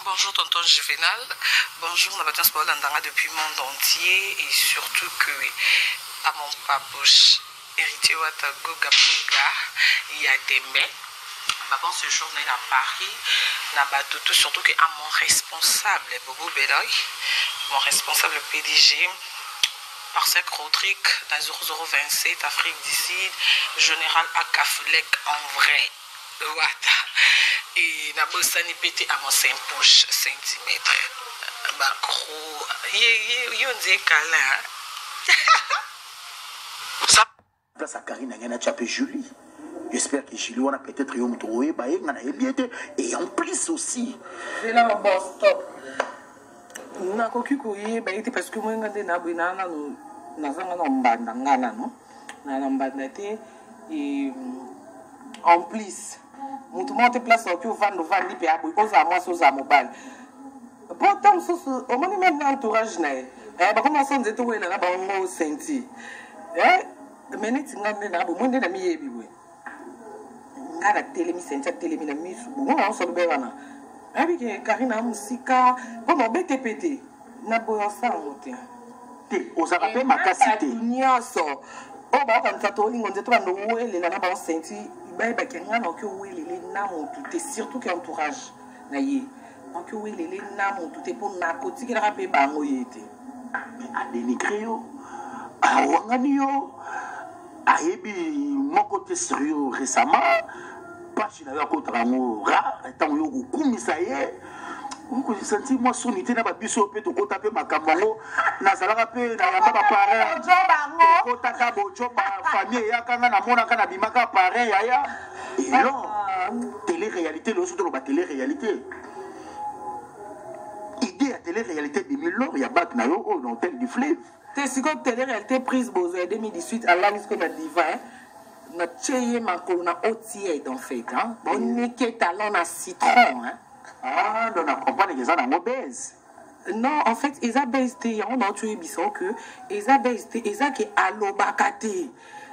Bonjour tonton Juvenal, bonjour Nabatian Sport depuis le monde entier et surtout que à mon papouche héritier Watago Gapuga, il y a des mai. Avant ce jour à Paris, tout surtout que à mon responsable Bobo Beloy, mon responsable PDG, Parsec Rodrigue dans 0027 Afrique du Sud, général Akaflek en vrai. Wata. Et na bossani pété à mon 5 poches centimètres. Macro. Yonze câlin. Ça. Place à Karine, il y a un Julie. J'espère que Julie, on a peut-être eu un trouvé, et en plus aussi. C'est là, bon, stop. Na koki koye ba ite parce que moi ngande na bina na no na zanga no mbanda ngana no na mbanda te et en plus mutu monte place au que vendre pe aboy oza moi soza mobile pourtant so au moni même entourage na ba comment ça nzeto wela na ba ngo senti meneti ngande na bo monde na miyebi we ngala tele mi senti tele mi na mi subu ngo so be wana avec Karina Moussika, comment BTPT n'a pas ensemble. Aux arabes, ma cassité. Nyaso. Oh, bah, quand tu as dit, on dit, tu as noué, les lana ba senti, bah, bah, qu'il y a un que oui, les names tout, et surtout qu'entourage, naïe. Donc, oui, les names tout, et pour narcotique, il a rappelé, bah, moyété. Mais à dénigrer, à Wanganio, à Ebi, mon côté sérieux récemment. Pachi na yako trango ra tango yo kumisa ye ko senti moi sonité na ba biso pe to ko taper makambo na salaka pe na yamba ba parent ko taka bojo ba famille ya kanga na mona kana bimaka parent ya et non télé-réalité le surtout ba télé-réalité idée à télé-réalité 2000 il y a bac na yo dans tel du fleuve c'est si comme télé-réalité prise besoin 2018 à l'année qu'on a divin na tcheye makolo na otier en fait hein bonike talon na citron hein ah donc on comprend que ça na mauvaise non en fait ils a baisé on a tué biso que ils a baisé ils a que alobakate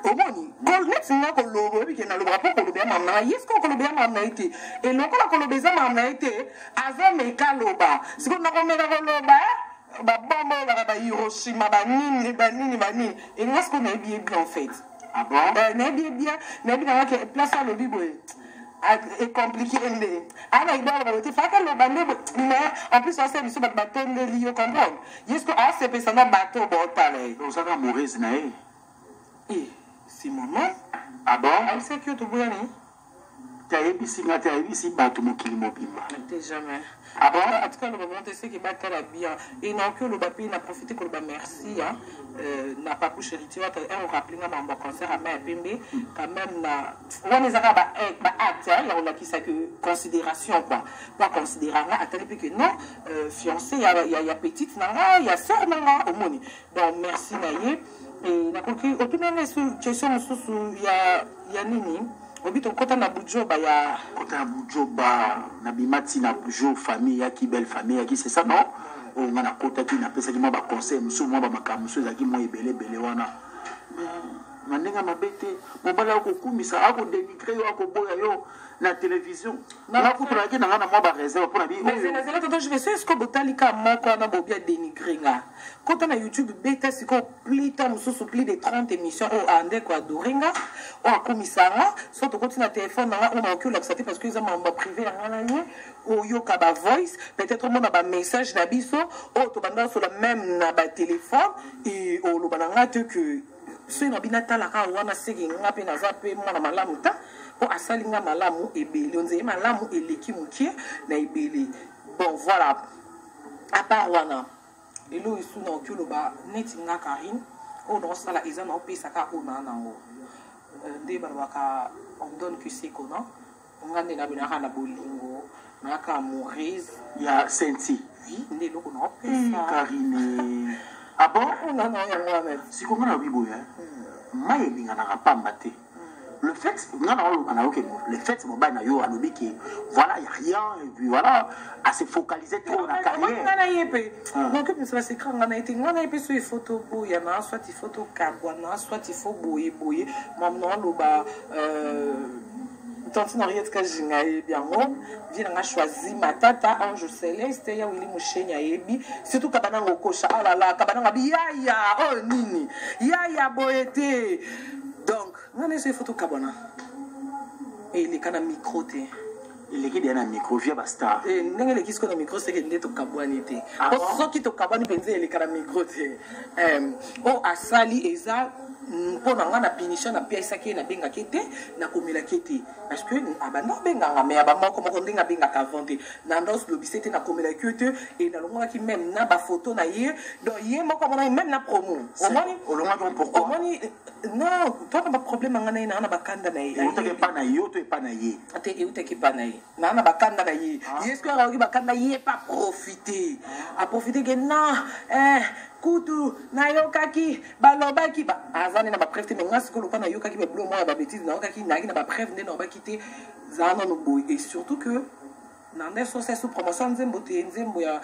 omoni gol net na ko lobo bi ke na lobo pa ko lobo mamna yes ko lobo mamna ite et loko la ko lobo za mamna ite aza me kaloba siko na ko mera ko loba ba bombo ba Hiroshima ba nini et moi ce qu'on a bien en fait. Ah bon? Mais bien, place à l'objet est compliqué. Ah, il doit avoir été fait le bateau, mais en plus, on sait que le bateau est lié au comprendre. Est-ce que c'est personne bateau bon palais? Donc ça va mourir, c'est eh, c'est maman. Ah bon? Elle sait que tu peux tu as ici, bateau mon kilimobimba. Jamais. Ah bon? En tout cas, le moment c'est que bateau la bien. Et non, que le papier n'a profité que le merci, hein. N'a pas couché héritier, on rappelle dans mon concert à Pembe, quand même, on les a actes, on a qui ça que considération, quoi. Pas considérant, à tel point que non, fiancé, il y a petite, il y a soeur, au monde. Donc, merci, Naye. Et n'a compris, aucune question, il y a Nini. Obito kota na bujoba ya kota na bujoba na bimati na bujo famille ya ki belle famille ya ki c'est ça non on a kota ki na pesa ki mo ba conseil musu mo ba makamusu za ki mo ebele wana manenga mabete mobala ko kumisa ako dénigrer yo ako boya yo na télévision na ko tra ki na ngana mo ba réserve pour na bi mais c'est là je vais c'est ce que botalika moko na bo bien dénigrer nga kota na YouTube beta siko plita mususu plus de 30 émissions au ande ko adoringa o akomisanga so to continue na téléphone na on a que l'accepter parce que ils ont ma privé na ngana o yo ka ba voice peut-être mon ba message na biso o to banda sur le même na ba téléphone et o lo bananga que ceux na binata la ka wana seki ngape na zape mwana malamu ta o asalinga malamu ebele onze malamu eleki mukie na ebele bon voilà à part wana elo isu na okyo ba neti nga Karine o dans ça la izana o pesa ka ona nango nde barwaka on donne que c'est qu'on ngande na bina kana bolingo na ka Maurice ya senti oui nde loko na pesa Karine ah bon on a non ya moi-même si ko ngana bibo ya maye binga na rapamba te le fait le fait c'est bon na yo alobi que voilà il y a rien et puis voilà à se focaliser trop na carrière donc ça c'est quand on a été on a sur photo pour il y a soit il photo kabwana soit il faut boyer maman lo ba Tantine Henriette Kajinga Biango, Viens choisi Matata, Ange Céleste, ya Willy Mouchenya Yebi, surtout Kabanango Kocha, oh là là, Kabananga Yaya, oh Nini, Yaya Boete. Donc, on a les photos Kabana. Et il est quand même microté. Il est dans un micro, via Basta. Et n'est-ce pas ce qu'on a micro, c'est qu'il est au Kabouanité. Pour ceux qui sont au Kabouanité, il est quand même microté. Oh, Asali, Eza. Pour na punition na pièce qui na benga kete na komela kete parce que abana benga mais abama comme on dinga benga kavante na ndos lobisete na komela kete et na longa ki même na ba photo na ye donc ye moko comme on même na promo au longa pourquoi non toi pas problème ngana ina na bakanda na ye tu pas na yo tu pas na ye ate e utaki pa na ye na bakanda na ye est-ce que ra ki bakanda ye pas profiter à profiter que non kutu na yokaki balobaki ba azani na ba preuve te ngasi ko lokana yokaki ba blo mo ba bêtise na yokaki na ki na ba preuve nde na ba kité zana no boy et surtout que na ndeso c'est sous promotion nzembo te nzembo ya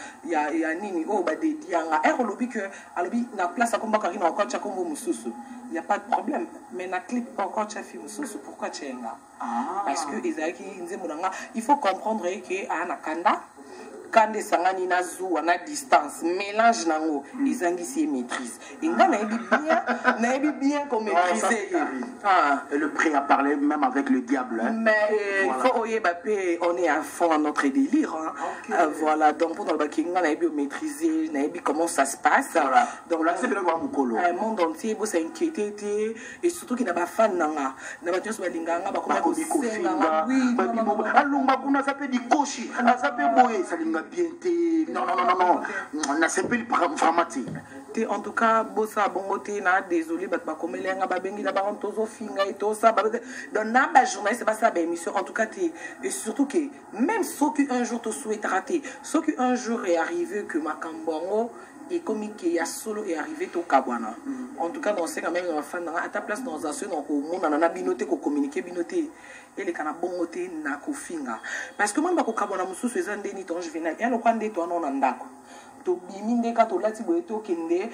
nini o ba de dianga e lobi que alobi na place akomba kari na encore chakombo mususu il y a pas de problème mais na clip encore cha film mususu pourquoi tu es là parce que ezaki nzembo nga il faut comprendre que ana kanda quand des sangani na zou na distance mélange nango izangisi maîtrise et nga na bien qu'on maîtriser et le prêt à parler même avec le diable hein? Mais il faut on est à fond dans notre délire hein? Voilà donc pour dans le kinga na maîtriser na comment ça se passe voilà. Donc là c'est bien quoi mukolo le monde entier bo s'inquiéter et surtout qui n'a pas fan nanga na ba tioso ba linganga ba comme kofinga oui alumba kuna ça peut di koshi ça peut boyer ça linga bien non on a simplement dramatique en tout cas bossa bongoté na désolé ba komelenga ba bengi na ba tozo finga et tout ça dans na ba journée c'est pas ça ba émission en tout cas et surtout que même ceux qui un jour te souhaitent rater ceux qui un jour est arrivé que Makambongo et comme il y a solo est arrivé au Kabwana en tout cas dans ces quand même fan à ta place dans un seul donc au monde on a binoté ko communiquer binoté et les kana bongoté na ko finga parce que moi ba ko Kabwana mususu ezande ni ton juvenal et lokwa nde to non ndako to biminde ka to lati boye to kende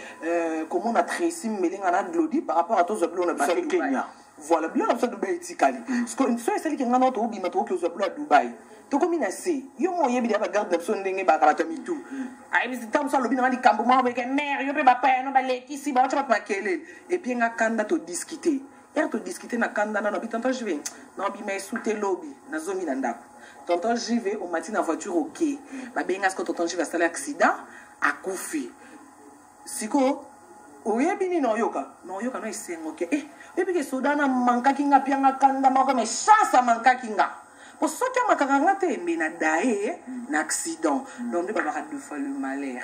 comment on a tracé melinga na glodi par rapport à tous les on a besoin de Kenya voilà bien on a besoin de Dubaï tikali parce que une seule celle qui ngana to bima to ko zo à Dubaï to comme inasi yo mo yebi ba garde d'abson ndenge ba kala tamitu ay bi tam so lobi na di kambo mo be ke mère yo pe ba pa no ba leki si ba cha pa kele et puis nga kanda to discuter er to discuter na kanda na bi tanto je vais na bi mais sous tes lobby na zomi na ndako tonton j'y vais au matin en voiture ok ba benga ce que tonton j'y va installer accident a koufi siko oyebi ni no yoka no isengo ke et puis que sodana manka kinga pianga kanda ma mais chance manka kinga pour ceux qui ont macarangate mais na daé na accident donc de baba deux fois le malheur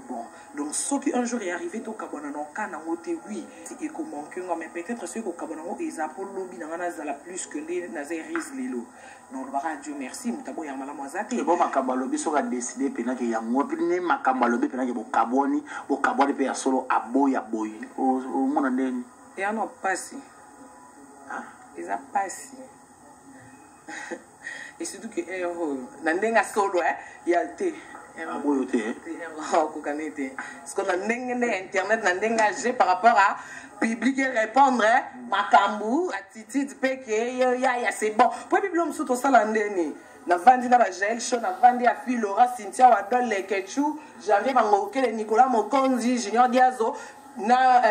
bon donc ceux qui un jour est arrivé au Kabana non kana ngote oui c'est que manque mais peut-être ceux qui Kabana ils appellent lobby na la plus que les nazeris lelo non le bara Dieu merci mutabo ya mala mwazate bon makamba lobby so ga décider pena que ya ngopine makamba lobby pena que bo kaboni pe ya solo aboya boy o mona ndeni et non pas si ils a pas si et surtout que nandenga solo il y a té aboyoté parce qu'on a internet nandenga j'ai par rapport à publier répondre makambu attitude peke ya c'est bon pour biblom sous to sala ndeni na vandi na ba gel show na vandi à fille Laura Cynthia Wadol le Ketchou j'avais mangoke Nicolas Mokonzi Junior Diazo na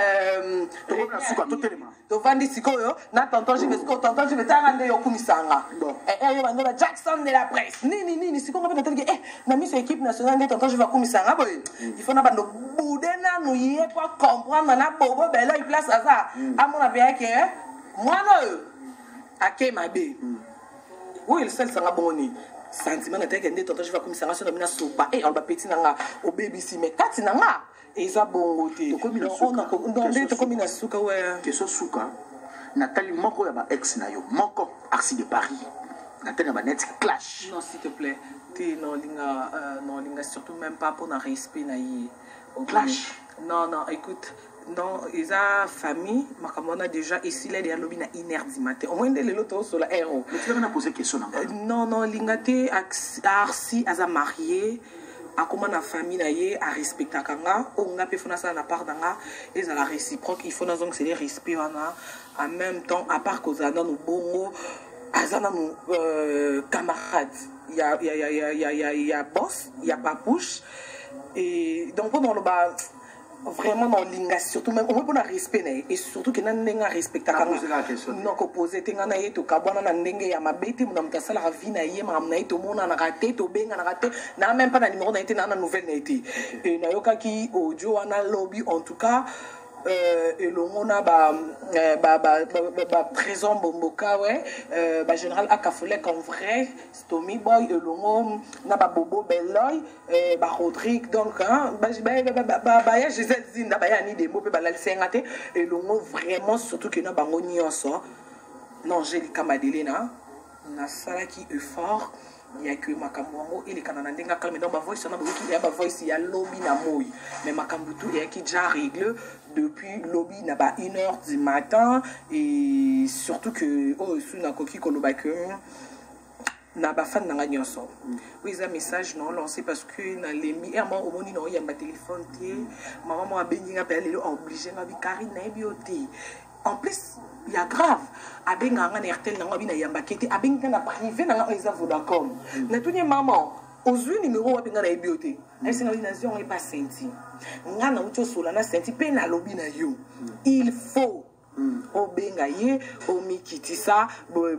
suka totelema to vandi sikoyo na tonton je vais t'arranger yo kumisanga bon yo bando ba Jackson de la presse nini siko ngaba tonton na miso équipe nationale de tonton je vais kumisanga boy il faut na bando boudena nous y est pour comprendre na bobo belo il place à ça à mon avis que moi no ake mabe oui le seul sanga boni sentiment na teke nde tonton je vais kumisanga so na mina sopa on va petit nanga au baby si mais kati nanga eza bongote to komina suka ouais que so suka Nathalie moko ya ba ex na yo moko Arsi de Paris Nathalie ba net clash non s'il te plaît non linga surtout même pas pour un respect na yi clash non écoute non eza famille makamona déjà ici là des lobby na inerdi matin au moins de l'autre sur la héros mais tu vas me poser question non linga te Arsi aza marié a comment la famille naie a respecté kanga on a pu faire ça na part d'anga et ça la réciproque il faut donc c'est les respect en même temps à part que ça dans nos bongo azana nous camarades, il y a boss, il y a papouche, et donc pendant le bas vraiment dans l'inga surtout même au moins pour le respect et surtout que n'enga respecta non que poser tenga na yeto kabwana na ndenge ya mabete mu namta sala ravi na ye ma na yeto mona na raté to benga na raté na même pas na numéro na été na nouvelle na été et na yoka ki audio ana lobby en tout cas et le monde a présent bomboka ouais général Akafolek en vrai Stomy Boy et le monde na bobo Belloy Rodrigue donc hein ya Gisèle Zinda ya ni des mots pe la sengate et le monde vraiment surtout que na bango nyonso non Angélica Madelena na sala qui est fort il y a que makambo et les canana ndenga calme donc ba voice na boki ya ba voice ya lobby na moy mais makambo tout et qui déjà règle depuis lobby na ba 1h du matin et surtout que oh sous na koki koloba que na ba fan na nyonso oui ça message non lancé parce que na lemi et moi au moni no ya ba téléphone tie maman mo abengi nga pele obligé na bi Karine na bioté en plus il y a grave abenga nga RTL na ngabina yamba kete abenga na privé na nga eza Vodacom na tunye maman ozui numéro wa benga na bioté ay singa na zion e pas senti nga na ucho sola na senti pe na lobby na yo il faut obenga ye o mikitisa boy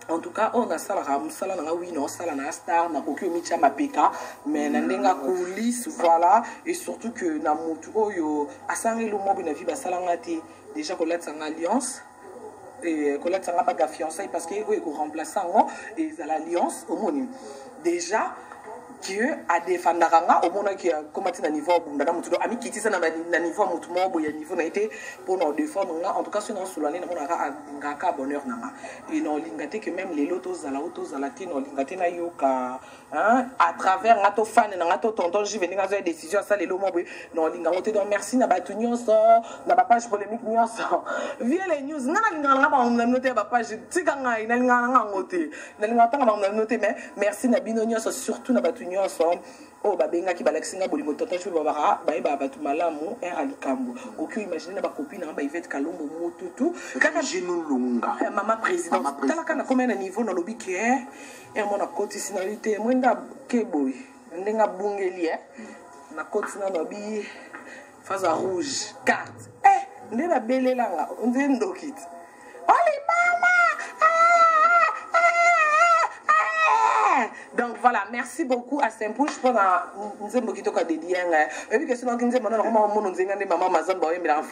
en tout cas on a sala ramsala na oui non sala na star na koki omicha mapeka mais na ndenga coulisse voilà et surtout que na mutu oyo asangi lo mobi na vie ba sala ngati déjà Colette en alliance et Colette en pas fiançailles parce que eux ils remplacent et à l'alliance au monde déjà que a défendre au monde qui a combattu à niveau bunda mutu ami kiti ça na niveau mutu mo boya niveau na été pour nous défendre en tout cas sinon sur l'année on a ngaka bonheur na et non lingate que même les lotos à la autos à la tino lingate na yoka hein à travers ngato fan na ngato tonton je venir à décision ça les lomo non lingato donc merci na batunyo ça na ba page polémique nyo ça via les news na lingala ba on noter ba page tikanga ina lingala ngote na lingata ba on noter mais merci na binonyo ça surtout na batunyo ensemble oh babenga ki balaksinga bolingo tonton je babara ba batu malamu alikambo aucun imaginer ba copine ba Yvette Kalombo motutu kana jinu lunga maman président talaka na combien de niveau na lobby qui est et mon conditionnalité mwenda keboy ndenga bungeli na continent lobby phase rouge carte ndela belelanga nze ndokit oli mama donc voilà merci beaucoup à Saint-Pouche pour nzembo kitoko dédié et puis que sinon nzembo na maman nzenga maman mazamba oyembela